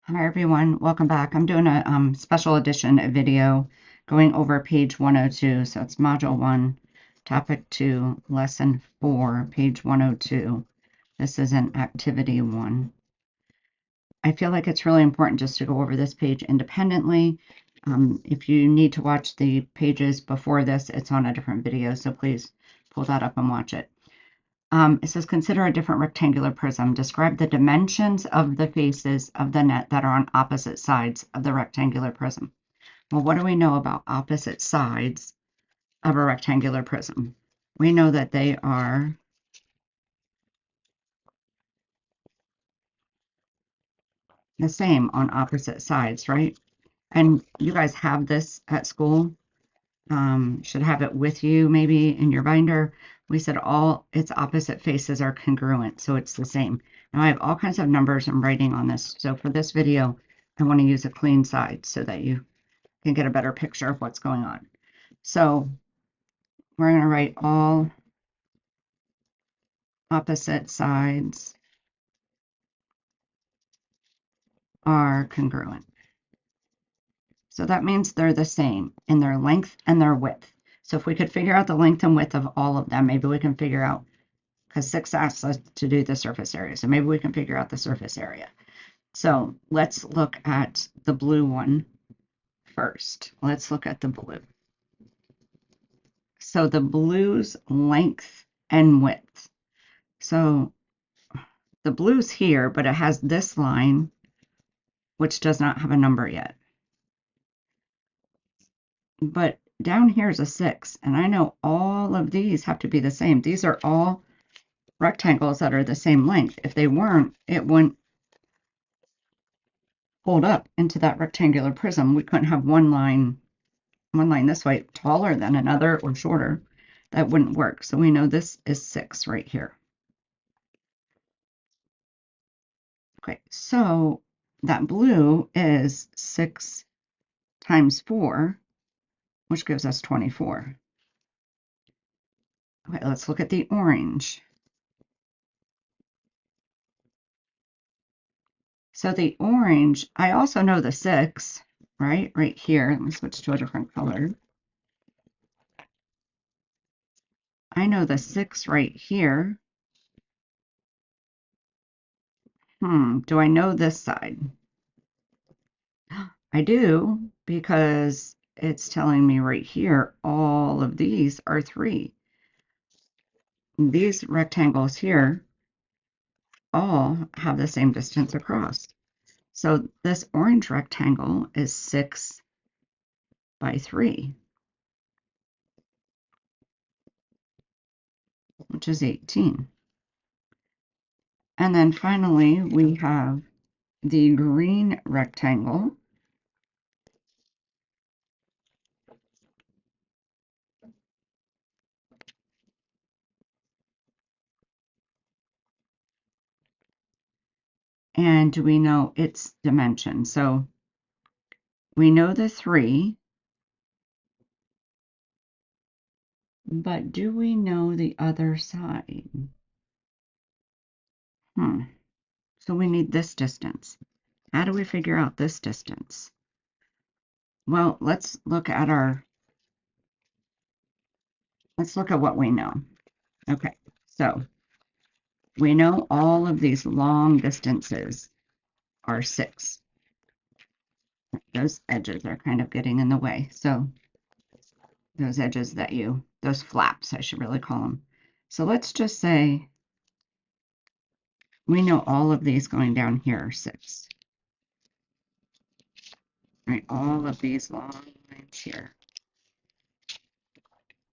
Hi everyone, welcome back. I'm doing a special edition video going over page 102. So it's module 1, topic 2, lesson 4, page 102. This is an activity 1. I feel like it's really important just to go over this page independently. If you need to watch the pages before this, it's on a different video, so please pull that up and watch it. It says, consider a different rectangular prism. Describe the dimensions of the faces of the net that are on opposite sides of the rectangular prism. Well, what do we know about opposite sides of a rectangular prism? We know that they are the same on opposite sides, right? And you guys have this at school. Should have it with you maybe in your binder. We said all its opposite faces are congruent, so it's the same. Now I have all kinds of numbers and writing on this. So for this video, I want to use a clean side so that you can get a better picture of what's going on. So we're going to write all opposite sides are congruent. So that means they're the same in their length and their width. So if we could figure out the length and width of all of them, maybe we can figure out, because 6 asks us to do the surface area. So maybe we can figure out the surface area. So let's look at the blue one first. Let's look at the blue. So the blue's length and width. So the blue's here, but it has this line, which does not have a number yet. But down here is a 6, and I know all of these have to be the same. These are all rectangles that are the same length. If they weren't, it wouldn't fold up into that rectangular prism. We couldn't have one line this way taller than another or shorter. That wouldn't work. So we know this is 6 right here. Okay, so that blue is 6 times 4, which gives us 24. Okay, let's look at the orange. So the orange, I also know the 6, right? Right here. Let me switch to a different color. I know the 6 right here. Do I know this side? I do, because it's telling me right here, all of these are 3. These rectangles here all have the same distance across. So this orange rectangle is 6 by 3, which is 18. And then finally, we have the green rectangle. And we know its dimension. So we know the 3, but do we know the other side? So we need this distance. How do we figure out this distance? Well, let's look at what we know. Okay, so we know all of these long distances are 6. Those edges are kind of getting in the way. So those edges those flaps, I should really call them. So let's just say we know all of these going down here are 6. Right, all of these long lines here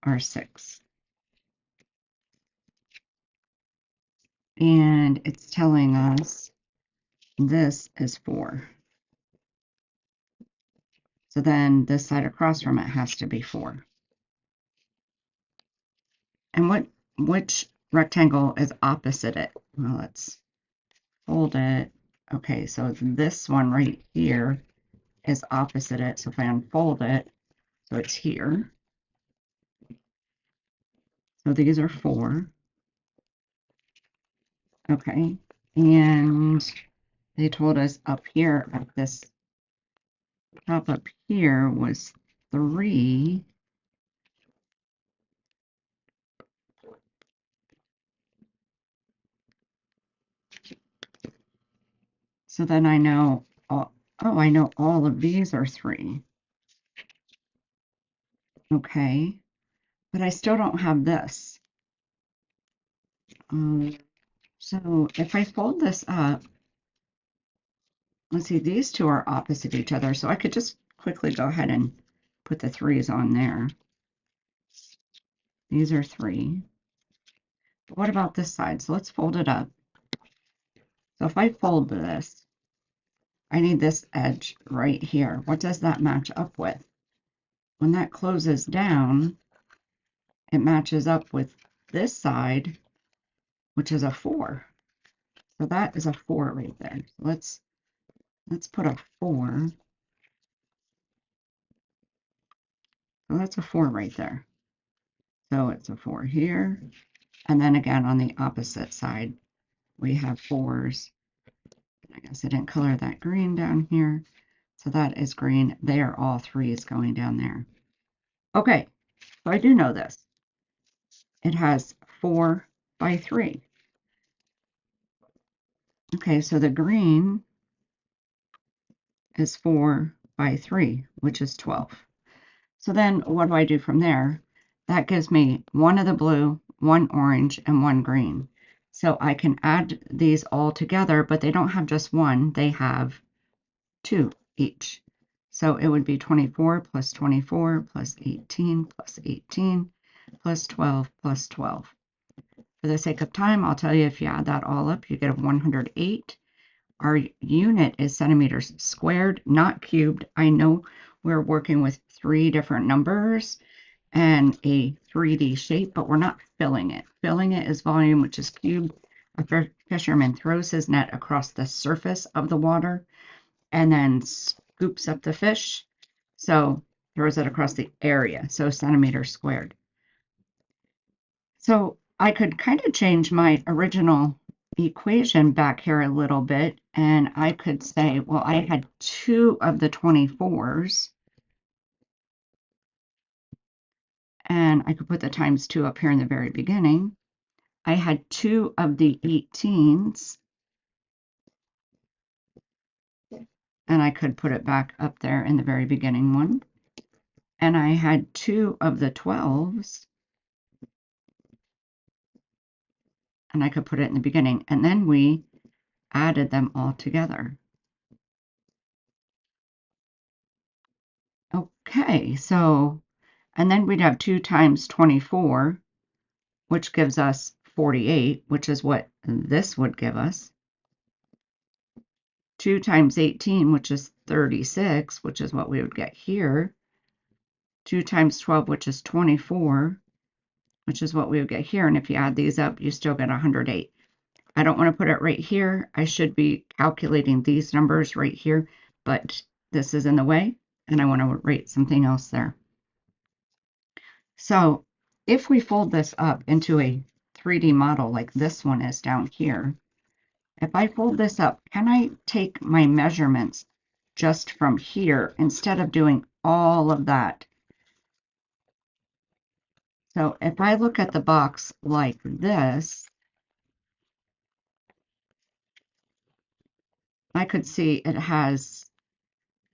are 6. And it's telling us this is 4. So then this side across from it has to be 4. And which rectangle is opposite it? Well, let's fold it. Okay, so this one right here is opposite it. So if I unfold it, so it's here. So these are 4. Okay, and they told us up here at this top up here was 3. So then I know, oh, I know all of these are 3. Okay, but I still don't have this. So if I fold this up, let's see, these two are opposite each other, so I could just quickly go ahead and put the 3's on there. These are 3. But what about this side? So let's fold it up. So if I fold this, I need this edge right here. What does that match up with? When that closes down, it matches up with this side, which is a 4. So that is a 4 right there. So let's put a 4. So that's a 4 right there. So it's a 4 here. And then again on the opposite side, we have 4s. I guess I didn't color that green down here. So that is green. They are all 3s going down there. Okay, so I do know this. It has 4 by 3. Okay, so the green is 4 by 3, which is 12. So then what do I do from there? That gives me 1 of the blue, 1 orange, and 1 green. So I can add these all together, but they don't have just 1, they have 2 each. So it would be 24 plus 24 plus 18 plus 18 plus 12 plus 12. For the sake of time, I'll tell you if you add that all up, you get a 108. Our unit is centimeters squared, not cubed. I know we're working with 3 different numbers and a 3D shape, but we're not filling it. Filling it is volume, which is cubed. A fisherman throws his net across the surface of the water and then scoops up the fish. So throws it across the area, so centimeters squared. So I could kind of change my original equation back here a little bit, and I could say, well, I had 2 of the 24s, and I could put the times 2 up here in the very beginning. I had 2 of the 18s, and I could put it back up there in the very beginning one. And I had 2 of the 12s, and I could put it in the beginning. And then we added them all together. Okay, so, and then we'd have 2 times 24, which gives us 48, which is what this would give us. 2 times 18, which is 36, which is what we would get here. 2 times 12, which is 24, which is what we would get here. And if you add these up, you still get 108. I don't want to put it right here. I should be calculating these numbers right here, but this is in the way, and I want to write something else there. So if we fold this up into a 3D model like this one is down here, if I fold this up, can I take my measurements just from here instead of doing all of that? So if I look at the box like this, I could see it has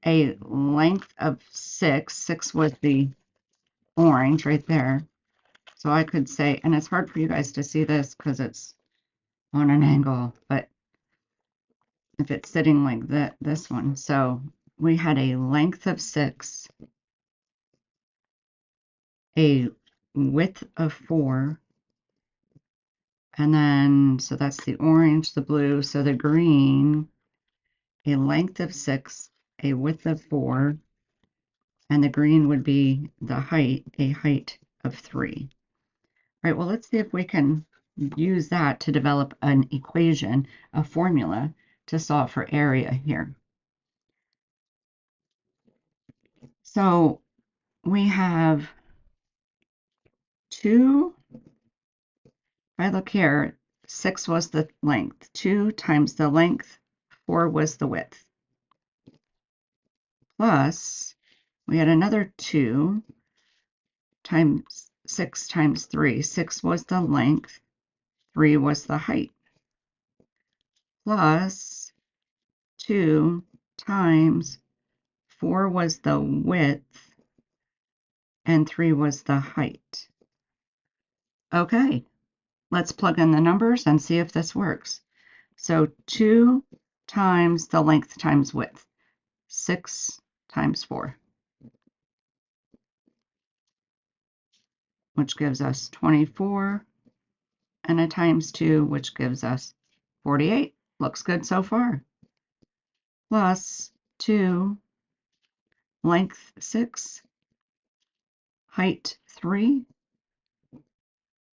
a length of 6. 6 was the orange right there. So I could say, and it's hard for you guys to see this because it's on an angle, but if it's sitting like that, this one. So we had a length of 6, a width of 4, and then, so that's the orange, the blue, so the green, a length of 6, a width of 4, and the green would be the height, a height of 3. All right, well, let's see if we can use that to develop an equation, a formula to solve for area here. So we have 2, if I look here, 6 was the length. 2 times the length 4 was the width. Plus, we had another 2 times 6 times 3. 6 was the length, 3 was the height. Plus 2 times 4 was the width, and 3 was the height. Okay, let's plug in the numbers and see if this works. So 2 times the length times width, 6 times 4, which gives us 24, and a times 2, which gives us 48. Looks good so far. Plus 2, length 6, height 3,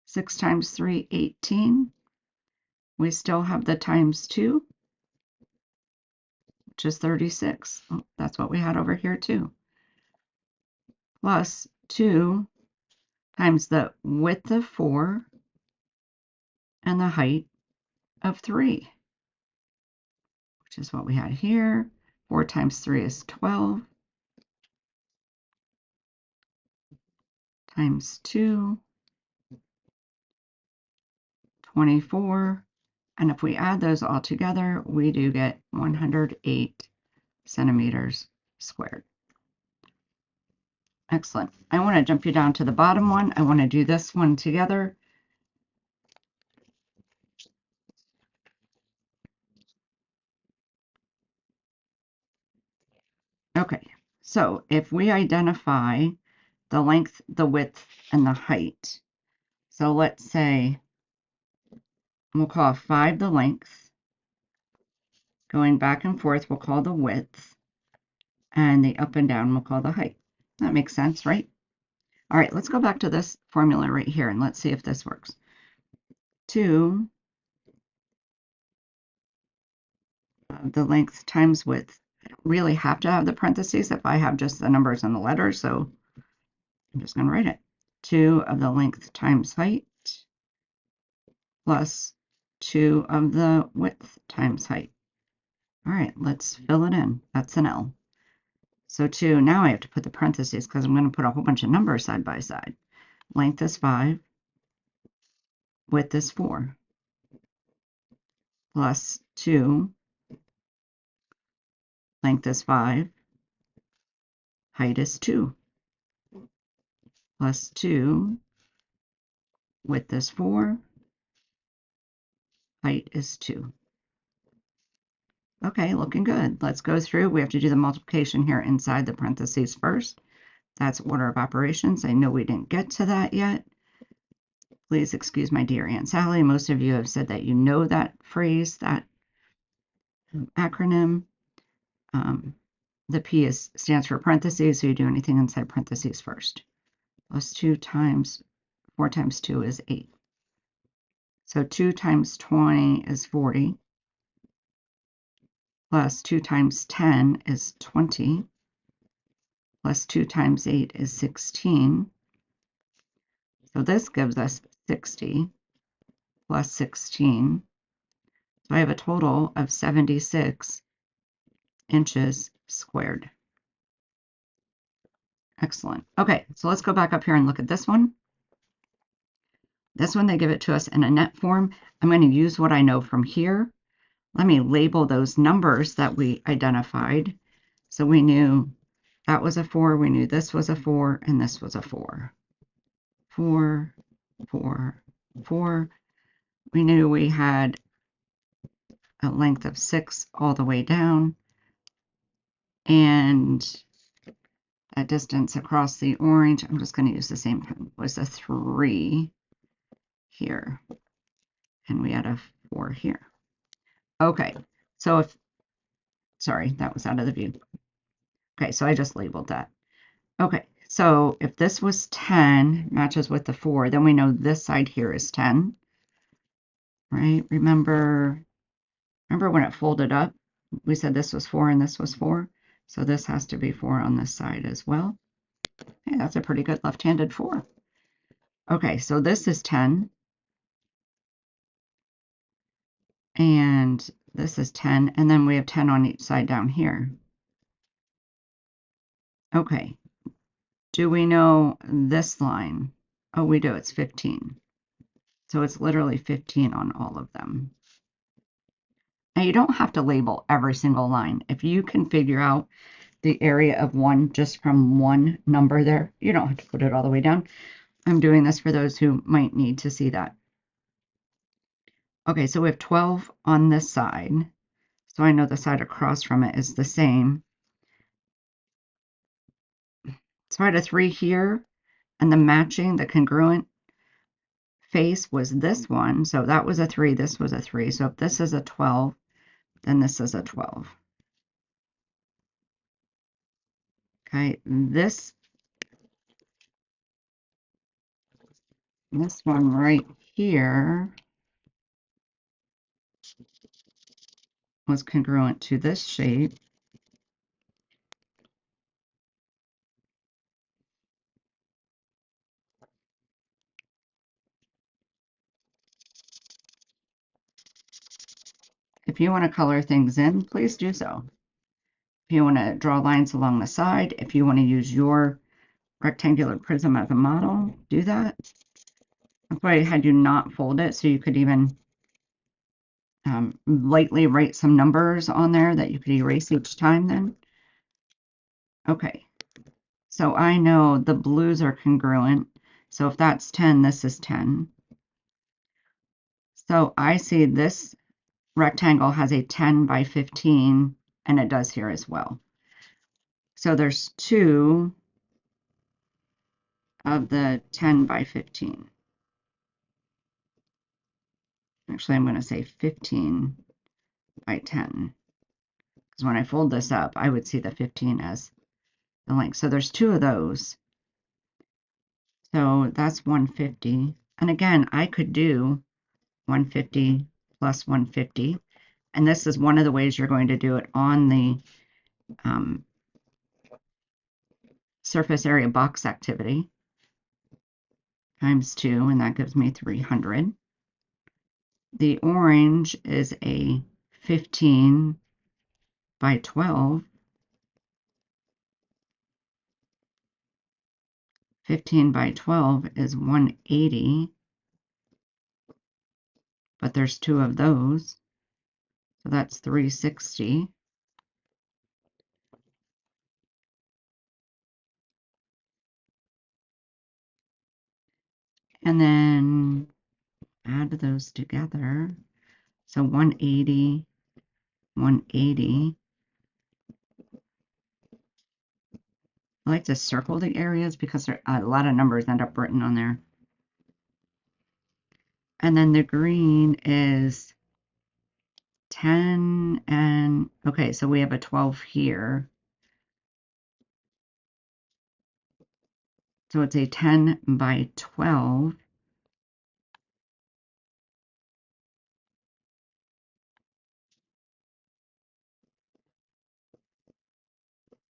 6 times 3, 18. We still have the times 2, which is 36. Oh, that's what we had over here too. Plus 2 times the width of 4 and the height of 3, which is what we had here. 4 times 3 is 12, times 2, 24. And if we add those all together, we do get 108 centimeters squared. Excellent. I want to jump you down to the bottom one. I want to do this one together. Okay, so if we identify the length, the width, and the height, so let's say we'll call 5 the length, going back and forth we'll call the width, and the up and down we'll call the height. That makes sense, right? All right, let's go back to this formula right here and let's see if this works. 2 the length times width. I don't really have to have the parentheses if I have just the numbers and the letters, so I'm just going to write it. 2 of the length times height plus 2 of the width times height. All right, let's fill it in. That's an L. So 2, now I have to put the parentheses because I'm going to put a whole bunch of numbers side by side. Length is 5, width is 4, plus 2, length is 5, height is 2, plus 2, width is 4, height is 2. Okay, looking good. Let's go through. We have to do the multiplication here inside the parentheses first. That's order of operations. I know we didn't get to that yet. Please excuse my dear Aunt Sally. Most of you have said that you know that phrase, that acronym. The P stands for parentheses, so you do anything inside parentheses first. Plus 2 times 4 times 2 is 8. So 2 times 20 is 40. Plus 2 times 10 is 20. Plus 2 times 8 is 16. So this gives us 60 plus 16. So I have a total of 76 inches squared. Excellent. Okay, so let's go back up here and look at this one. This one, they give it to us in a net form. I'm going to use what I know from here. Let me label those numbers that we identified. So we knew that was a 4, we knew this was a 4, and this was a 4. 4, 4, 4. We knew we had a length of 6 all the way down, and a distance across the orange, I'm just going to use the same pen, was a 3 here, and we had a 4 here. Okay, so if, sorry, that was out of the view. Okay, so I just labeled that. Okay, so if this was 10, matches with the 4, then we know this side here is 10, right? Remember when it folded up, we said this was 4 and this was 4, so this has to be 4 on this side as well. Hey, that's a pretty good left-handed 4. Okay, so this is 10, and This is 10, and then we have 10 on each side down here. Okay, do we know this line? Oh, we do, it's 15. So it's literally 15 on all of them. Now you don't have to label every single line. If you can figure out the area of one just from one number there, you don't have to put it all the way down. I'm doing this for those who might need to see that. Okay, so we have 12 on this side. So I know the side across from it is the same. So I had a 3 here, and the matching, the congruent face was this one. So that was a 3, this was a 3. So if this is a 12, then this is a 12. Okay, this one right here was congruent to this shape. If you want to color things in, please do so. If you want to draw lines along the side, if you want to use your rectangular prism as a model, do that. That's why I had you not fold it, so you could even lightly write some numbers on there that you could erase each time then. Okay, so I know the blues are congruent. So if that's 10, this is 10. So I see this rectangle has a 10 by 15, and it does here as well. So there's 2 of the 10 by 15. Actually, I'm going to say 15 by 10. Because when I fold this up, I would see the 15 as the length. So there's 2 of those. So that's 150. And again, I could do 150 plus 150. And this is one of the ways you're going to do it on the surface area box activity. Times 2, and that gives me 300. The orange is a 15 by 12. 15 by 12 is 180, but there's 2 of those, so that's 360. And then add those together. So 180, 180. I like to circle the areas because a lot of numbers end up written on there. And then the green is 10 and, okay, so we have a 12 here. So it's a 10 by 12.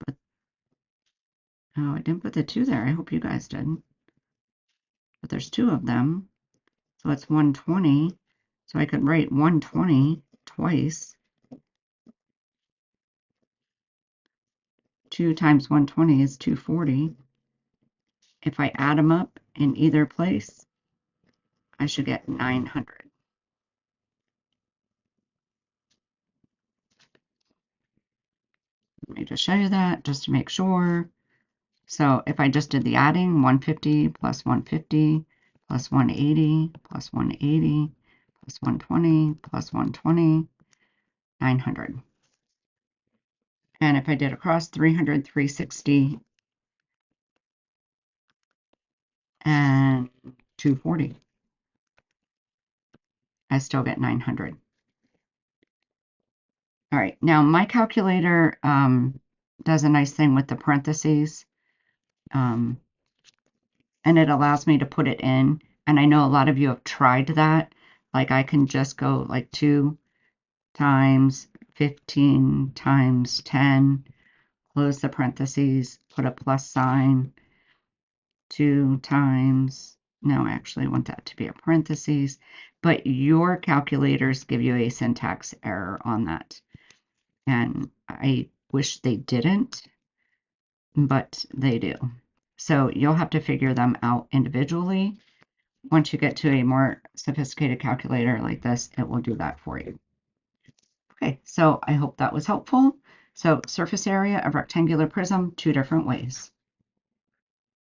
But, oh, I didn't put the 2 there. I hope you guys did. But there's 2 of them. So it's 120. So I could write 120 twice. 2 times 120 is 240. If I add them up in either place, I should get 900. Let me just show you that just to make sure. So if I just did the adding, 150 plus 150 plus 180 plus 180 plus 120 plus 120, 900. And if I did across 300, 360, and 240, I still get 900. All right, now my calculator does a nice thing with the parentheses, and it allows me to put it in. And I know a lot of you have tried that. Like I can just go like 2 times 15 times 10, close the parentheses, put a plus sign, 2 times No, I actually want that to be a parentheses, but your calculators give you a syntax error on that. And I wish they didn't, but they do. So you'll have to figure them out individually. Once you get to a more sophisticated calculator like this, it will do that for you. Okay, so I hope that was helpful. So surface area of rectangular prism, 2 different ways.